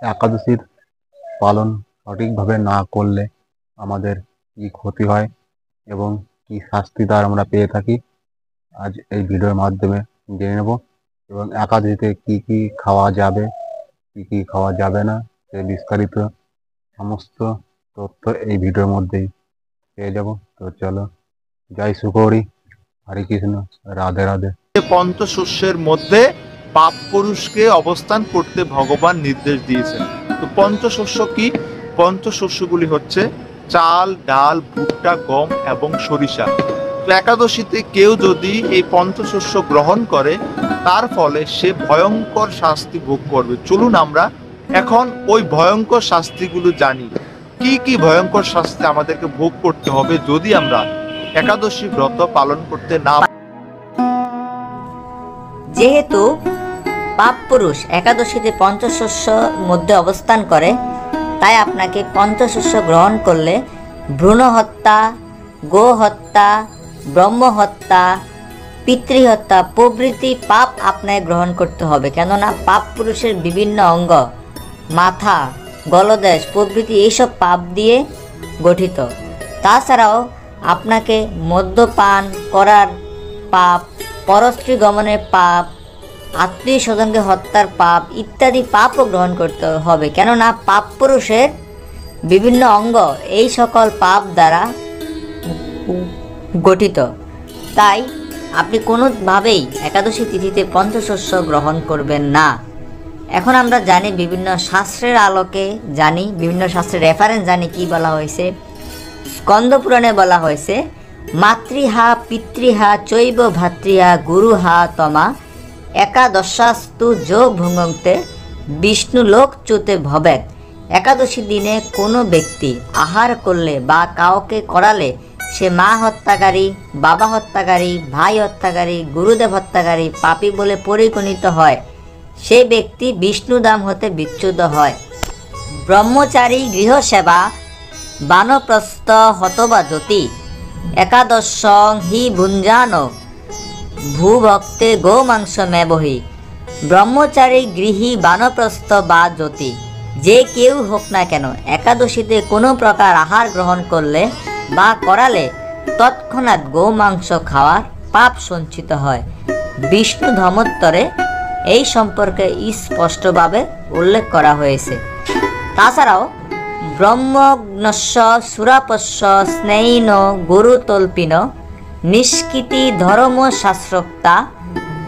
একাদশীর পালন সঠিকভাবে না করলে আমাদের কি ক্ষতি হয় এবং কি শাস্তি তার আমরা পেয়ে থাকি, আজ এই ভিডিওর মাধ্যমে জেনে নেব। এবং একাদশীতে কি কি খাওয়া যাবে, কি কি খাওয়া যাবে না, সে বিস্তারিত সমস্ত তথ্য এই ভিডিওর মধ্যেই পেয়ে যাব। তো চলো, জয় সুগৌরী, হরে কৃষ্ণ, রাধে রাধে। পঞ্চশস্যের মধ্যে পাপ পুরুষকে অবস্থান করতে ভগবান নির্দেশ দিয়েছেন। তো পঞ্চশস্য কি? পঞ্চশস্যগুলি হচ্ছে চাল, ডাল, ভুট্টা, গম এবং সরিষা। তো একাদশীতে কেউ যদি এই পঞ্চশস্য গ্রহণ করে তার ফলে সে ভয়ঙ্কর শাস্তি ভোগ করবে। চলুন আমরা এখন ওই ভয়ঙ্কর শাস্তিগুলো জানি। কি কি ভয়ঙ্কর শাস্তি আমাদেরকে ভোগ করতে হবে যদি আমরা একাদশী ব্রত পালন করতে না। যেহেতু পাপ পুরুষ একাদশীতে পঞ্চশস্য মধ্যে অবস্থান করে, তাই আপনাকে পঞ্চশস্য গ্রহণ করলে ভ্রূণ হত্যা, গো হত্যা, ব্রহ্ম হত্যা, পিতৃহত্যা প্রভৃতি পাপ আপনাকে গ্রহণ করতে হবে। কেননা পাপ পুরুষের বিভিন্ন অঙ্গ, মাথা, গলদেশ প্রভৃতি এইসব পাপ দিয়ে গঠিত। তাছাড়াও আপনাকে মদ্যপান করার পাপ, পরস্ত্রী গমনের পাপ, আত্মীয় স্বজনকে হত্যার পাপ ইত্যাদি পাপও গ্রহণ করতে হবে। কেননা পাপ পুরুষের বিভিন্ন অঙ্গ এই সকল পাপ দ্বারা গঠিত। তাই আপনি কোনোভাবেই একাদশী তিথিতে পঞ্চশস্য গ্রহণ করবেন না। এখন আমরা জানি, বিভিন্ন শাস্ত্রের আলোকে জানি, বিভিন্ন শাস্ত্রের রেফারেন্স জানি কি বলা হয়েছে। স্কন্দ পুরাণে বলা হয়েছে, মাতৃহা পিতৃহা চৈব ভাতৃহা গুরুহা তমা একাদশাস্তু যো ভুঙ্গতে বিষ্ণু লোক চ্যুতে ভবেত। একাদশী দিনে কোনো ব্যক্তি আহার করলে বা কাউকে করালে সে মা হত্যাকারী, বাবা হত্যাকারী, ভাই হত্যাকারী, গুরুদেব হত্যাকারী, পাপী বলে পরিগণিত হয়। সে ব্যক্তি বিষ্ণুধাম হতে বিচ্যুত হয়। ব্রহ্মচারী গৃহসেবা বানপ্রস্থ হতবা জ্যোতি একাদশং হি ভুঞ্জান ভূভক্তে গোমাংস মেবহি। ব্রহ্মচারী, গৃহী, বানপ্রস্থ বা জ্যোতি যে কেউ হোক না কেন একাদশীতে কোনো প্রকার আহার গ্রহণ করলে বা করালে তৎক্ষণাৎ গোমাংস খাওয়ার পাপ সঞ্চিত হয়। বিষ্ণু ধর্মোত্তরে এই সম্পর্কে স্পষ্টভাবে উল্লেখ করা হয়েছে। তাছাড়াও ব্রহ্মগ্নস্য সুরাপস্য স্নেহিন গুরুতল্পিন নিষ্কৃতি ধর্ম শাস্ত্রোক্তা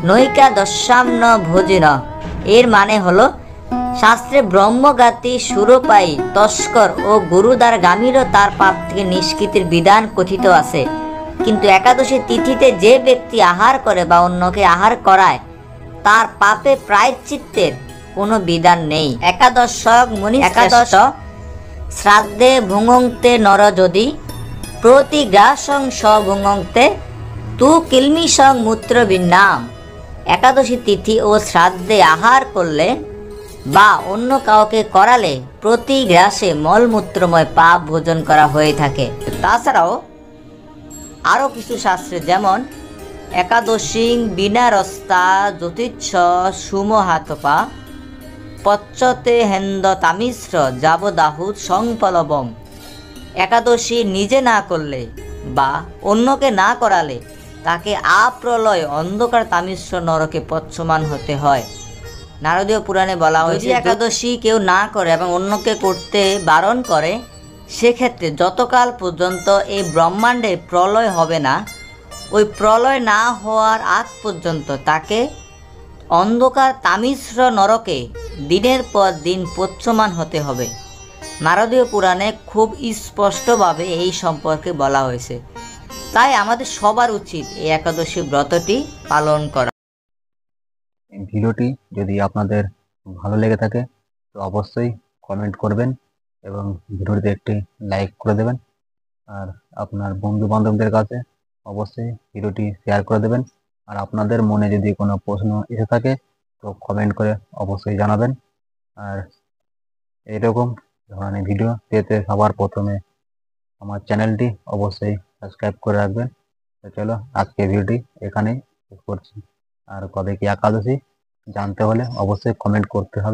নৈকাদশাম্ন ভোজিন। এর মানে হলো, শাস্ত্রে ব্রহ্মঘাতী, সুরপায়ী, তস্কর ও গুরুদ্বারগামীরও তার পাপ থেকে নিষ্কৃতির বিধান কথিত আছে। কিন্তু একাদশী তিথিতে যে ব্যক্তি আহার করে বা অন্যকে আহার করায় তার পাপে প্রায়শ্চিত্তের কোনো বিধান নেই। একাদশ একাদশ শ্রাদ্ধে ভুঙ্গতে নর যদি প্রতিগ্রাসং স্বভুঙ্গতে তু কিলমিসং মূত্রবিন্নাম। একাদশী তিথি ও শ্রাদ্ধে আহার করলে বা অন্য কাউকে করালে প্রতি গ্রাসে মলমূত্রময় পাপ ভোজন করা হয়ে থাকে। তাছাড়াও আরও কিছু শাস্ত্রে, যেমন একাদশী বিনারস্তা জ্যোতিচ্ছ সুমহাতপা পচ্চতে হেন্দ তামিশ্র যাবদাহুত সংপলবম। একাদশী নিজে না করলে বা অন্যকে না করালে তাকে আপ্রলয় অন্ধকার তামিশ্র নরকে পচ্ছমান হতে হয়। নারদীয় পুরাণে বলা হয়েছে, একাদশী কেউ না করে এবং অন্যকে করতে বারণ করে, সেক্ষেত্রে যতকাল পর্যন্ত এই ব্রহ্মাণ্ডে প্রলয় হবে না, ওই প্রলয় না হওয়ার আগ পর্যন্ত তাকে অন্ধকার তামিশ্র নরকে দিনের পর দিন পচ্ছমান হতে হবে। নারদীয় পুরাণে খুব স্পষ্টভাবে এই সম্পর্কে বলা হয়েছে। তাই আমাদের সবার উচিত এই একাদশী ব্রতটি পালন করা। ভিডিওটি যদি আপনাদের ভালো লেগে থাকে তো অবশ্যই কমেন্ট করবেন এবং ভিডিওটিতে একটি লাইক করে দেবেন। আর আপনার বন্ধু বান্ধবদের কাছে অবশ্যই ভিডিওটি শেয়ার করে দেবেন। আর আপনাদের মনে যদি কোনো প্রশ্ন এসে থাকে তো কমেন্ট করে অবশ্যই জানাবেন। আর এইরকম ধরনের ভিডিও পেতে সবার প্রথমে আমার চ্যানেলটি অবশ্যই সাবস্ক্রাইব করে রাখবেন। তো চলো, আজকে ভিডিওটি এখানেই শেষ করছি। আর কবে কি একাদশী জানতে হলে অবশ্যই কমেন্ট করতে হবে।